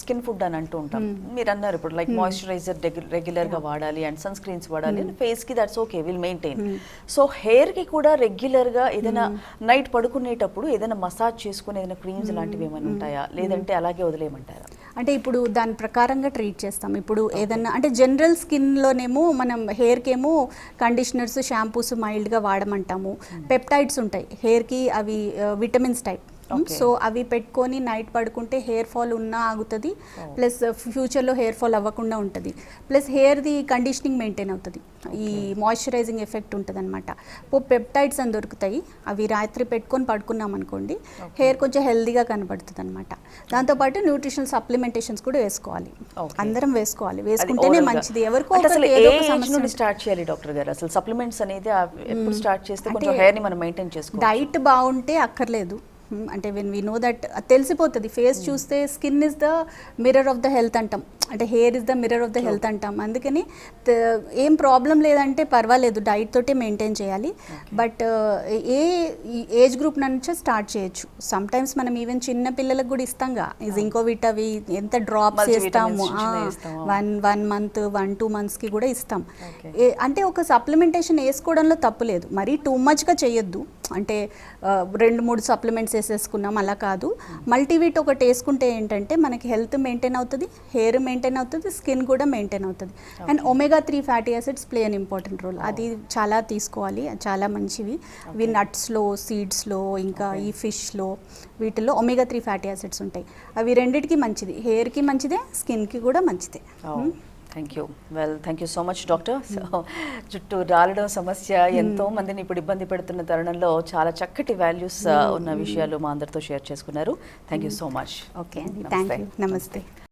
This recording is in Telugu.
స్కిన్ ఫుడ్ అని అంటూ ఉంటాం. మీరు అన్నారు ఇప్పుడు లైక్ మాయిశ్చరైజర్ రెగ్యులర్గా వాడాలి అండ్ సన్ స్క్రీన్స్ వాడాలి, ఫేస్కి that's okay, will maintain. So హెయిర్కి కూడా రెగ్యులర్గా ఏదైనా నైట్ పడుకునేటప్పుడు ఏదైనా మసాజ్ చేసుకుని ఏదైనా క్రీమ్స్ లాంటివి ఏమైనా ఉంటాయా, లేదంటే అలాగే వదిలేయమంటారా? అంటే ఇప్పుడు దాని ప్రకారంగా ట్రీట్ చేస్తాం. ఇప్పుడు ఏదన్నా అంటే జనరల్ స్కిన్లోనేమో మనం హెయిర్కి ఏమో కండిషనర్స్, షాంపూస్ మైల్డ్గా వాడమంటాము. పెప్టైడ్స్ ఉంటాయి హెయిర్కి, అవి విటమిన్స్ టైప్. సో అవి పెట్టుకొని నైట్ పడుకుంటే హెయిర్ ఫాల్ ఉన్నా ఆగుతుంది, ప్లస్ ఫ్యూచర్లో హెయిర్ ఫాల్ అవ్వకుండా ఉంటుంది, ప్లస్ హెయిర్ది కండిషనింగ్ మెయింటైన్ అవుతుంది, ఈ మాయిశ్చరైజింగ్ ఎఫెక్ట్ ఉంటుంది అనమాట. పెప్టైడ్స్ అని దొరుకుతాయి, అవి రాత్రి పెట్టుకొని పడుకున్నాం అనుకోండి హెయిర్ కొంచెం హెల్దీగా కనబడుతుంది అనమాట. దాంతోపాటు న్యూట్రిషనల్ సప్లిమెంటేషన్స్ కూడా వేసుకోవాలి, అందరం వేసుకోవాలి, వేసుకుంటేనే మంచిది. ఎవరికో స్టార్ట్ చేయాలి డాక్టర్ గారు అసలు సప్లిమెంట్స్ అనేది ఎప్పుడు స్టార్ట్ చేస్తే కొంచెం హెయిర్ ని మనం మెయింటైన్ చేసుకోవాలి? డైట్ బాగుంటే అక్కర్లేదు. అంటే వెన్ వీ నో దట్ తెలిసిపోతుంది. ఫేస్ చూస్తే skin is the mirror of the health అంటాం, అంటే hair is the mirror of the health అంటాం. అందుకని ఏం ప్రాబ్లం లేదంటే పర్వాలేదు, డైట్ తోటే మెయింటైన్ చేయాలి. బట్ ఏ ఏజ్ గ్రూప్ నుంచే స్టార్ట్ చేయొచ్చు. సమ్ టైమ్స్ మనం ఈవెన్ చిన్న పిల్లలకు కూడా ఇస్తాంగా, జింకోవిట్ అవి ఎంత డ్రాప్స్ వేస్తాము, 1 month 1-2 monthsకి కూడా ఇస్తాం. అంటే ఒక సప్లిమెంటేషన్ వేసుకోవడంలో తప్పు లేదు, మరీ టూ మచ్గా చేయొద్దు. అంటే 2-3 సప్లిమెంట్స్ వేసేసుకున్నాం అలా కాదు. మల్టీవీట్ ఒకటి వేసుకుంటే ఏంటంటే మనకి హెల్త్ మెయింటైన్ అవుతుంది, హెయిర్ మెయింటైన్ అవుతుంది, స్కిన్ కూడా మెయింటైన్ అవుతుంది. And omega-3 fatty acids play an important role. అది చాలా తీసుకోవాలి, చాలా మంచివి. ఇవి నట్స్లో, సీడ్స్లో, ఇంకా ఈ ఫిష్లో, వీటిల్లో omega-3 ఫ్యాటీ యాసిడ్స్ ఉంటాయి. అవి రెండిటికి మంచిది, హెయిర్కి మంచిదే, స్కిన్కి కూడా మంచిదే. Thank you. Well, thank you so much doctor. So జుట్టు రాలడం సమస్య ఎంతో మందిని ఇప్పుడు ఇబ్బంది పెడుతున్న తరుణంలో చాలా చక్కటి వాల్యూస్ ఉన్న విషయాలు మా అందరితో షేర్ చేసుకున్నారు. Thank you so much. Okay అండి, థ్యాంక్ యూ, నమస్తే.